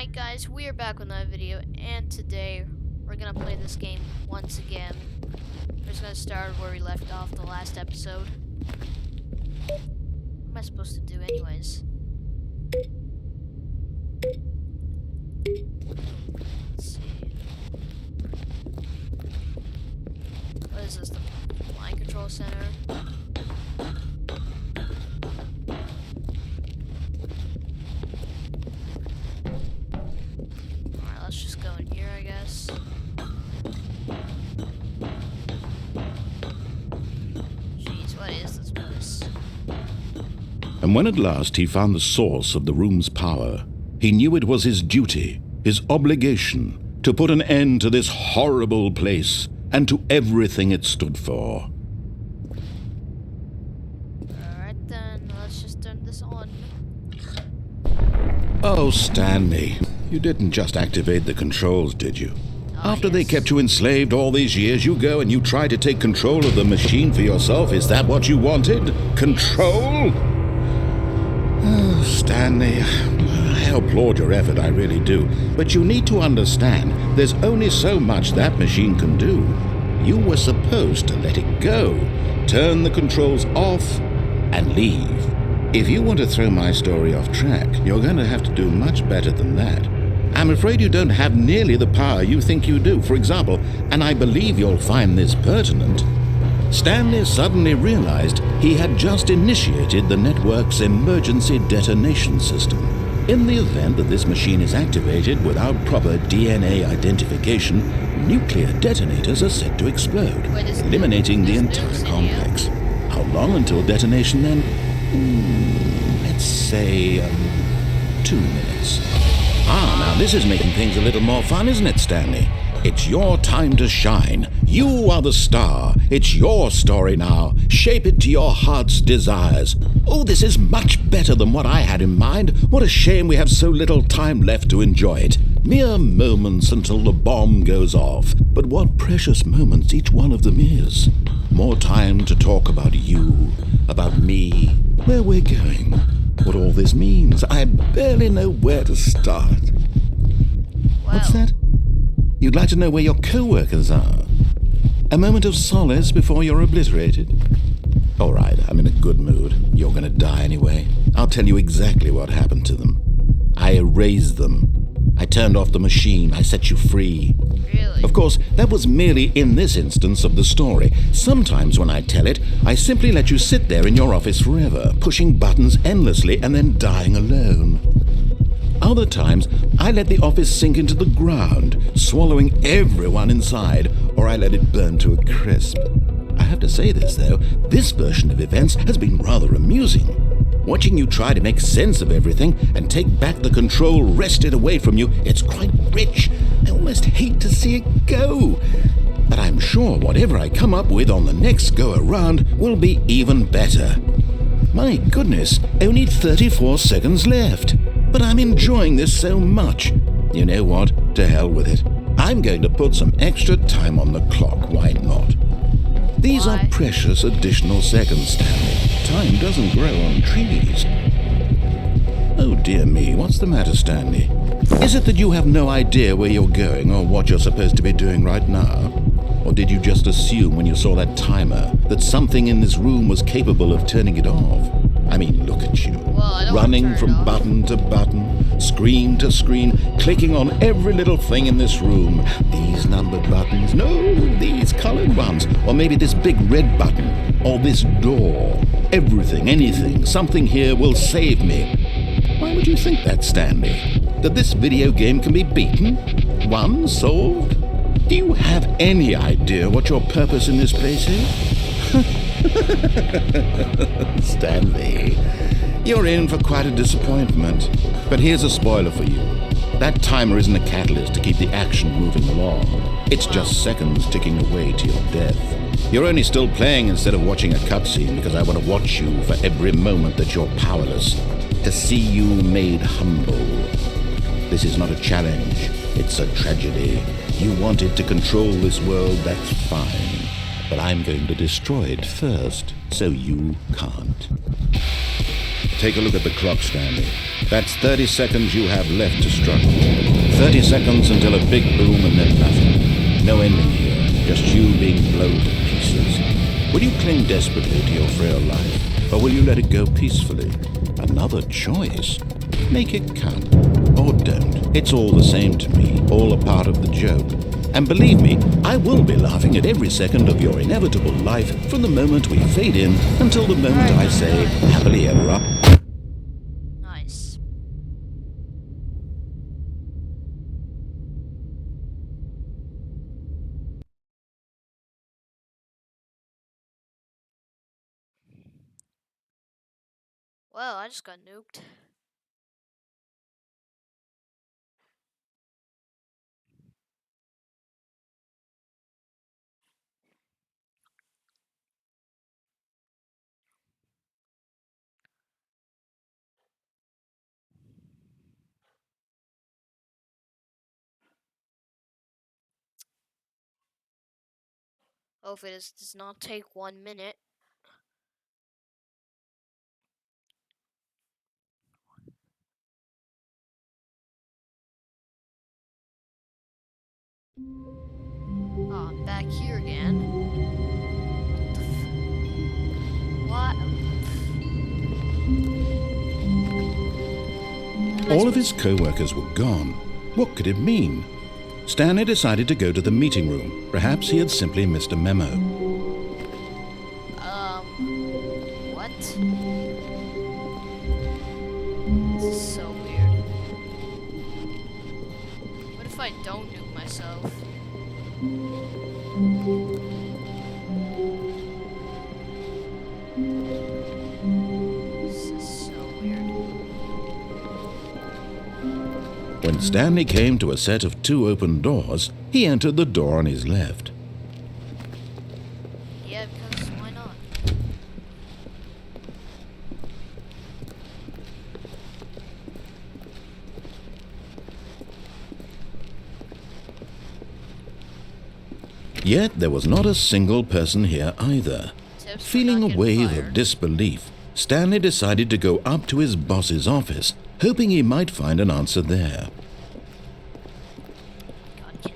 Alright guys, we are back with another video, and today we're gonna play this game once again. We're just gonna start where we left off the last episode. What am I supposed to do anyways? Let's see. What is this, the mind control center? Let's just go in here, I guess. Jeez, what is this place? And when at last he found the source of the room's power, he knew it was his duty, his obligation, to put an end to this horrible place and to everything it stood for. Alright then, let's just turn this on. Oh, Stanley, you didn't just activate the controls, did you? After they kept you enslaved all these years, you go and you try to take control of the machine for yourself. Is that what you wanted? Control? Oh, Stanley, I applaud your effort, I really do. But you need to understand, there's only so much that machine can do. You were supposed to let it go, turn the controls off, and leave. If you want to throw my story off track, you're going to have to do much better than that. I'm afraid you don't have nearly the power you think you do. For example, and I believe you'll find this pertinent, Stanley suddenly realized he had just initiated the network's emergency detonation system. In the event that this machine is activated without proper DNA identification, nuclear detonators are set to explode, eliminating the entire complex. How long until detonation then? Let's say 2 minutes. Now this is making things a little more fun, isn't it, Stanley? It's your time to shine. You are the star. It's your story now. Shape it to your heart's desires. Oh, this is much better than what I had in mind. What a shame we have so little time left to enjoy it. Mere moments until the bomb goes off. But what precious moments each one of them is. More time to talk about you, about me, where we're going, what all this means. I barely know where to start. Wow. What's that? You'd like to know where your co-workers are? A moment of solace before you're obliterated? All right, I'm in a good mood. You're going to die anyway. I'll tell you exactly what happened to them. I erased them. I turned off the machine. I set you free. Really? Of course, that was merely in this instance of the story. Sometimes when I tell it, I simply let you sit there in your office forever, pushing buttons endlessly and then dying alone. Other times, I let the office sink into the ground, swallowing everyone inside, or I let it burn to a crisp. I have to say this, though, this version of events has been rather amusing. Watching you try to make sense of everything and take back the control wrested away from you, it's quite rich. I almost hate to see it go. But I'm sure whatever I come up with on the next go-around will be even better. My goodness, only 34 seconds left. But I'm enjoying this so much. You know what? To hell with it. I'm going to put some extra time on the clock. Why not? These are precious additional seconds, Stanley. Time doesn't grow on trees. Oh dear me, what's the matter, Stanley? Is it that you have no idea where you're going or what you're supposed to be doing right now? Or did you just assume when you saw that timer that something in this room was capable of turning it off? I mean, look at you. Running from button to button, screen to screen, clicking on every little thing in this room. These numbered buttons, no, these colored ones. Or maybe this big red button, or this door. Everything, anything, something here will save me. Why would you think that, Stanley? That this video game can be beaten? Won? Solved? Do you have any idea what your purpose in this place is? Stanley, you're in for quite a disappointment. But here's a spoiler for you. That timer isn't a catalyst to keep the action moving along. It's just seconds ticking away to your death. You're only still playing instead of watching a cutscene because I want to watch you for every moment that you're powerless. To see you made humble. This is not a challenge. It's a tragedy. You wanted to control this world, that's fine. But I'm going to destroy it first, so you can't. Take a look at the clock, Stanley. That's 30 seconds you have left to struggle. 30 seconds until a big boom and then nothing. No ending here, just you being blown to pieces. Will you cling desperately to your frail life, or will you let it go peacefully? Another choice. Make it count. Or don't. It's all the same to me, all a part of the joke. And believe me, I will be laughing at every second of your inevitable life from the moment we fade in until the moment I say, happily ever up. Nice. Well, I just got nuked. Hopefully this does not take 1 minute. Oh, I'm back here again. What? All of his co-workers were gone. What could it mean? Stanley decided to go to the meeting room. Perhaps he had simply missed a memo. What? This is so weird. What if I don't nuke myself? This is so weird. When Stanley came to a set of 2 open doors, he entered the door on his left. Yeah, because why not? Yet there was not a single person here either. Tips for Feeling not a getting wave fired. of disbelief, Stanley decided to go up to his boss's office, hoping he might find an answer there. God, can-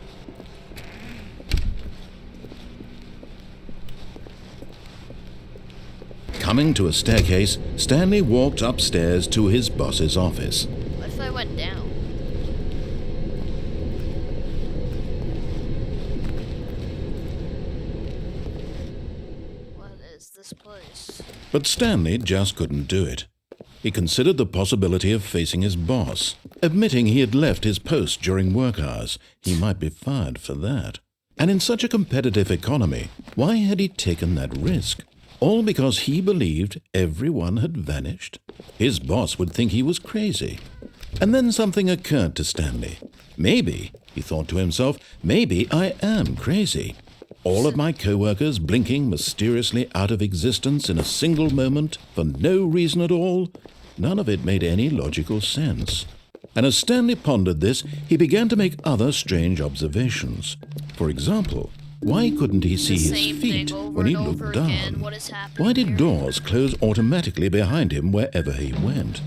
Coming to a staircase, Stanley walked upstairs to his boss's office. What if I went down? What is this place? But Stanley just couldn't do it. He considered the possibility of facing his boss. Admitting he had left his post during work hours, he might be fired for that. And in such a competitive economy, why had he taken that risk? All because he believed everyone had vanished? His boss would think he was crazy. And then something occurred to Stanley. Maybe, he thought to himself, maybe I am crazy. All of my co-workers blinking mysteriously out of existence in a single moment for no reason at all? None of it made any logical sense. And as Stanley pondered this, he began to make other strange observations. For example, why couldn't he see The his same feet thing over when he and over looked again. down? What is happening Why did here? doors close automatically behind him wherever he went?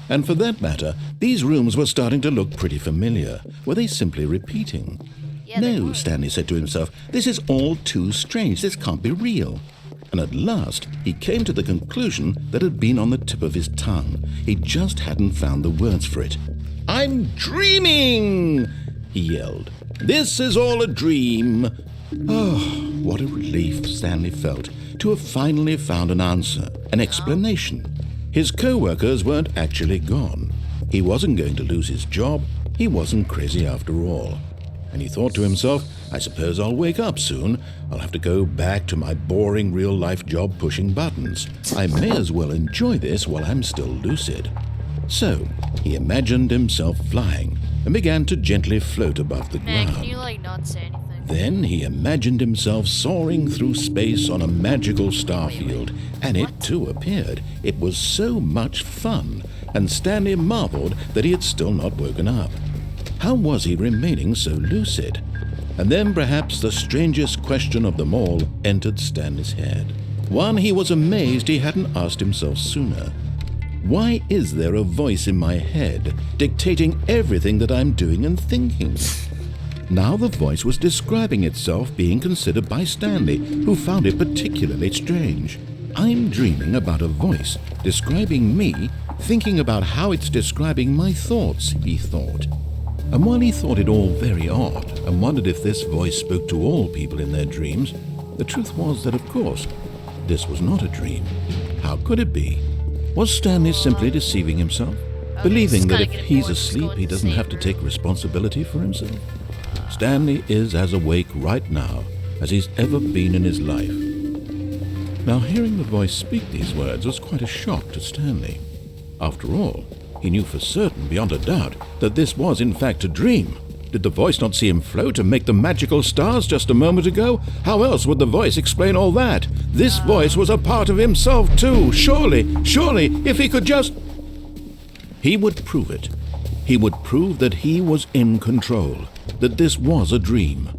And for that matter, these rooms were starting to look pretty familiar. Were they simply repeating? Yeah, they No, were. Stanley said to himself, this is all too strange. This can't be real. And at last, he came to the conclusion that had been on the tip of his tongue. He just hadn't found the words for it. I'm dreaming, he yelled. This is all a dream. Oh, what a relief Stanley felt to have finally found an answer, an explanation. His co-workers weren't actually gone. He wasn't going to lose his job. He wasn't crazy after all. And he thought to himself, I suppose I'll wake up soon. I'll have to go back to my boring real-life job pushing buttons. I may as well enjoy this while I'm still lucid. So, he imagined himself flying and began to gently float above the Man, ground. can you like not say anything? Then he imagined himself soaring through space on a magical starfield, and it too appeared. It was so much fun, and Stanley marveled that he had still not woken up. How was he remaining so lucid? And then perhaps the strangest question of them all entered Stanley's head. One he was amazed he hadn't asked himself sooner. Why is there a voice in my head dictating everything that I'm doing and thinking? Now the voice was describing itself being considered by Stanley, who found it particularly strange. I'm dreaming about a voice describing me, thinking about how it's describing my thoughts, he thought. And while he thought it all very odd and wondered if this voice spoke to all people in their dreams, the truth was that, of course, this was not a dream. How could it be? Was Stanley simply deceiving himself, believing that if he's asleep he doesn't have to take responsibility for himself? Stanley is as awake right now as he's ever been in his life. Now, hearing the voice speak these words was quite a shock to Stanley. After all, he knew for certain, beyond a doubt, that this was in fact a dream. Did the voice not see him float and make the magical stars just a moment ago? How else would the voice explain all that? This voice was a part of himself too. Surely, if he could just... He would prove it. He would prove that he was in control, that this was a dream.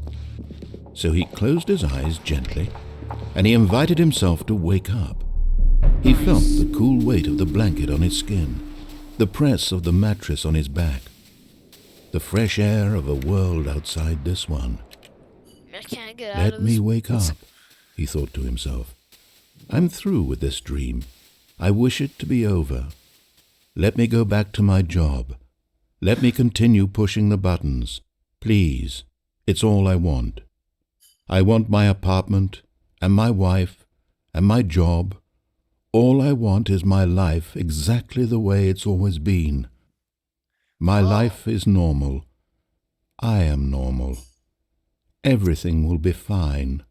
So he closed his eyes gently, and he invited himself to wake up. He felt the cool weight of the blanket on his skin, the press of the mattress on his back, the fresh air of a world outside this one. I can't get out of Let me wake up, he thought to himself. I'm through with this dream. I wish it to be over. Let me go back to my job. Let me continue pushing the buttons. Please, it's all I want. I want my apartment, and my wife, and my job. All I want is my life exactly the way it's always been. My life is normal. I am normal. Everything will be fine.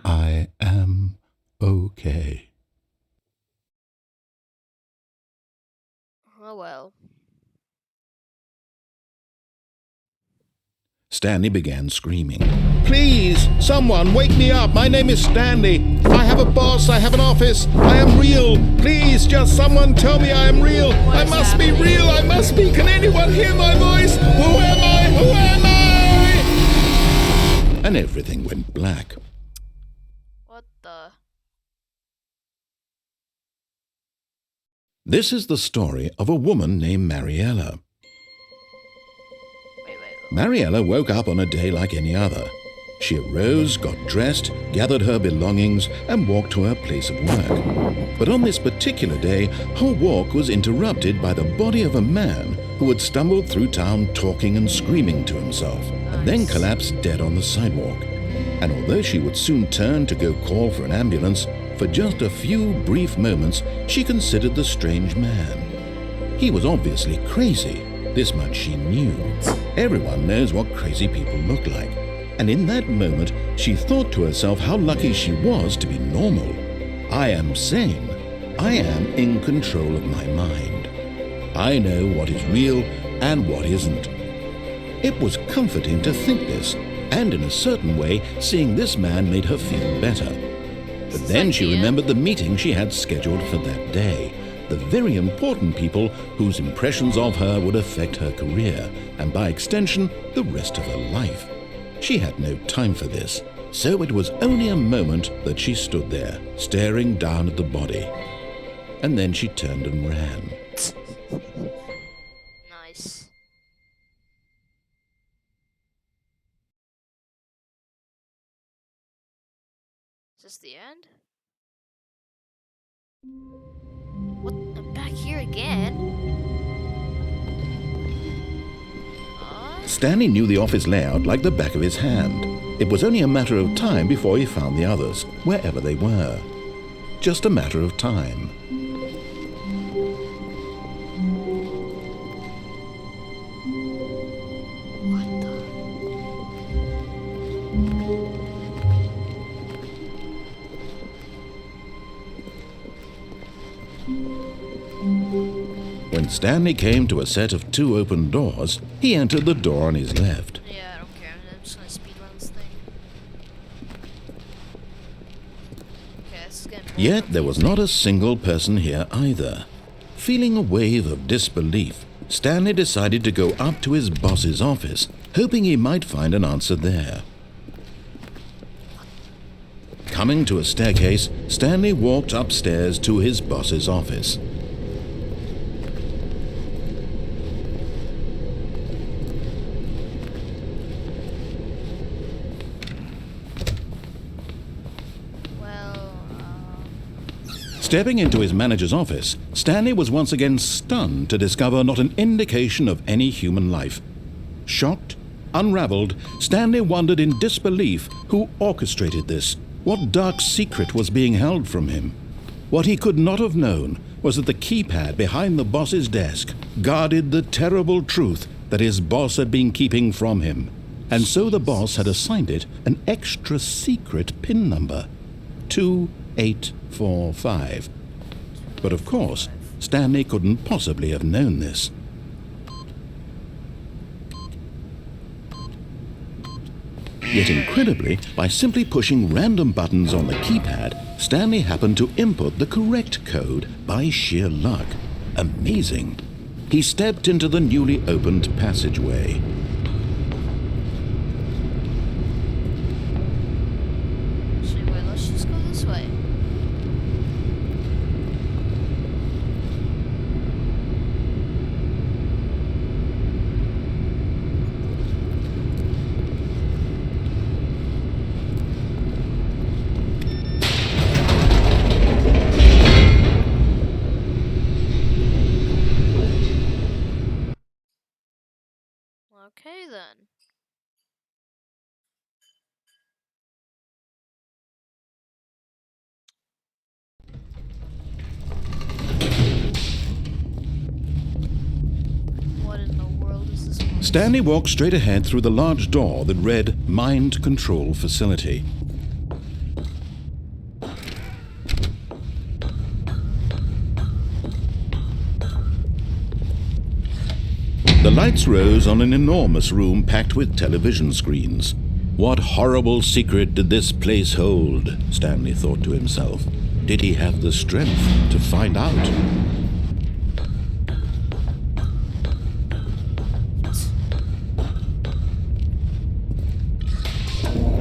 I am okay. Oh well. Stanley began screaming. Please, someone, wake me up. My name is Stanley. I have a boss. I have an office. I am real. Please, just someone tell me I am real. I must be real. I must be. Can anyone hear my voice? Who am I? Who am I? And everything went black. What the? This is the story of a woman named Mariella. Mariella woke up on a day like any other. She arose, got dressed, gathered her belongings, and walked to her place of work. But on this particular day, her walk was interrupted by the body of a man who had stumbled through town talking and screaming to himself, and then collapsed dead on the sidewalk. And although she would soon turn to go call for an ambulance, for just a few brief moments she considered the strange man. He was obviously crazy. This much she knew. Everyone knows what crazy people look like. And in that moment, she thought to herself how lucky she was to be normal. I am sane. I am in control of my mind. I know what is real and what isn't. It was comforting to think this, and in a certain way, seeing this man made her feel better. But then she remembered the meeting she had scheduled for that day. The very important people whose impressions of her would affect her career, and by extension, the rest of her life. She had no time for this, so it was only a moment that she stood there, staring down at the body. And then she turned and ran. Nice. Is this the end? What? I'm back here again? Stanley knew the office layout like the back of his hand. It was only a matter of time before he found the others, wherever they were. Just a matter of time. What the? When Stanley came to a set of 2 open doors, he entered the door on his left. Yeah, I don't care. I'm just gonna speedrun this thing. Okay, this is getting more Yet there was not confusing. a single person here either. Feeling a wave of disbelief, Stanley decided to go up to his boss's office, hoping he might find an answer there. Coming to a staircase, Stanley walked upstairs to his boss's office. Stepping into his manager's office, Stanley was once again stunned to discover not an indication of any human life. Shocked, unraveled, Stanley wondered in disbelief who orchestrated this. What dark secret was being held from him? What he could not have known was that the keypad behind the boss's desk guarded the terrible truth that his boss had been keeping from him. And so the boss had assigned it an extra secret PIN number, 2845. But of course, Stanley couldn't possibly have known this. Yet incredibly, by simply pushing random buttons on the keypad, Stanley happened to input the correct code by sheer luck. Amazing. He stepped into the newly opened passageway. Let's just go this way. Okay then. What in the world is this place? Stanley walked straight ahead through the large door that read Mind Control Facility. The lights rose on an enormous room packed with television screens. What horrible secret did this place hold? Stanley thought to himself. Did he have the strength to find out?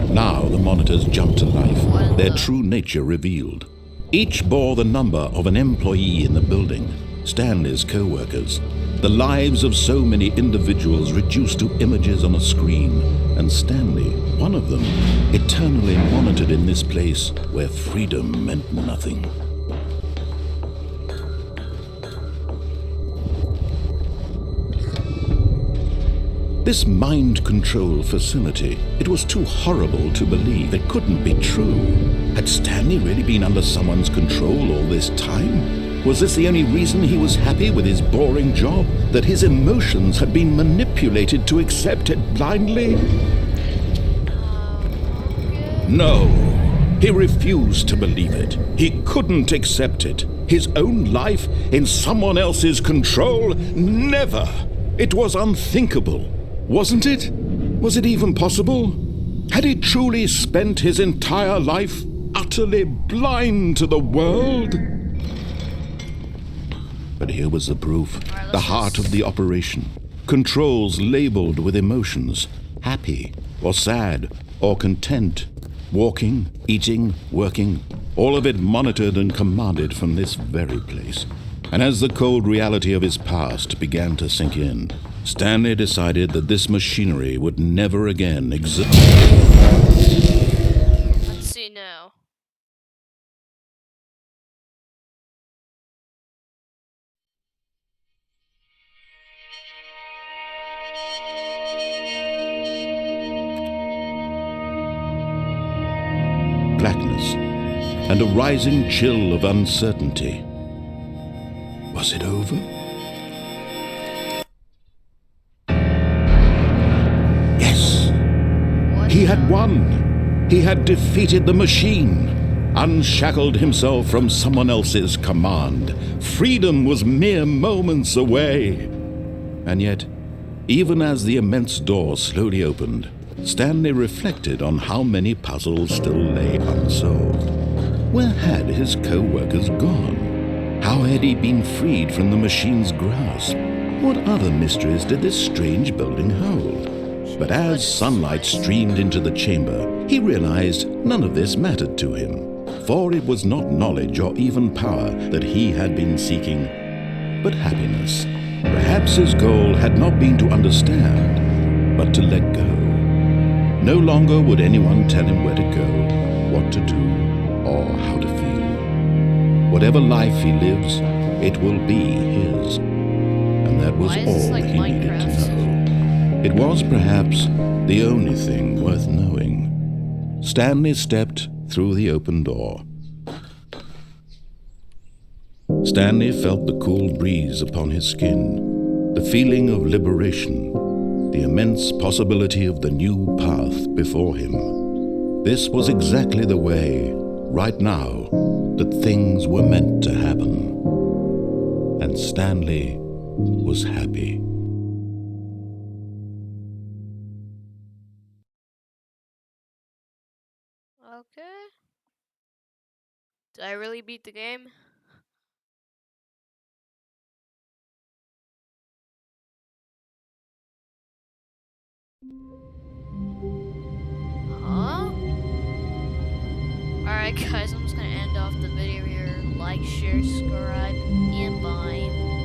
Now the monitors jumped to life, their true nature revealed. Each bore the number of an employee in the building, Stanley's co-workers. The lives of so many individuals reduced to images on a screen, and Stanley, one of them, eternally monitored in this place where freedom meant nothing. This mind control facility, it was too horrible to believe. It couldn't be true. Had Stanley really been under someone's control all this time? Was this the only reason he was happy with his boring job? That his emotions had been manipulated to accept it blindly? No, he refused to believe it. He couldn't accept it. His own life in someone else's control? Never! It was unthinkable. Wasn't it? Was it even possible? Had he truly spent his entire life utterly blind to the world? But here was the proof, the heart of the operation. Controls labeled with emotions, happy or sad or content. Walking, eating, working, all of it monitored and commanded from this very place. And as the cold reality of his past began to sink in, Stanley decided that this machinery would never again exist. Let's see now. Blackness and a rising chill of uncertainty. Was it over? Yes! He had won! He had defeated the machine, unshackled himself from someone else's command. Freedom was mere moments away. And yet, even as the immense door slowly opened, Stanley reflected on how many puzzles still lay unsolved. Where had his co-workers gone? How had he been freed from the machine's grasp? What other mysteries did this strange building hold? But as sunlight streamed into the chamber, he realized none of this mattered to him, for it was not knowledge or even power that he had been seeking, but happiness. Perhaps his goal had not been to understand, but to let go. No longer would anyone tell him where to go, what to do, or how to feel. Whatever life he lives, it will be his. And that was Why is this all like he needed to Minecraft? know. It was perhaps the only thing worth knowing. Stanley stepped through the open door. Stanley felt the cool breeze upon his skin, the feeling of liberation, the immense possibility of the new path before him. This was exactly the way, right now, that things were meant to happen. And Stanley was happy. Okay. Did I really beat the game? Huh? Alright guys, I'm just gonna end off the video here. Like, share, subscribe, and bye.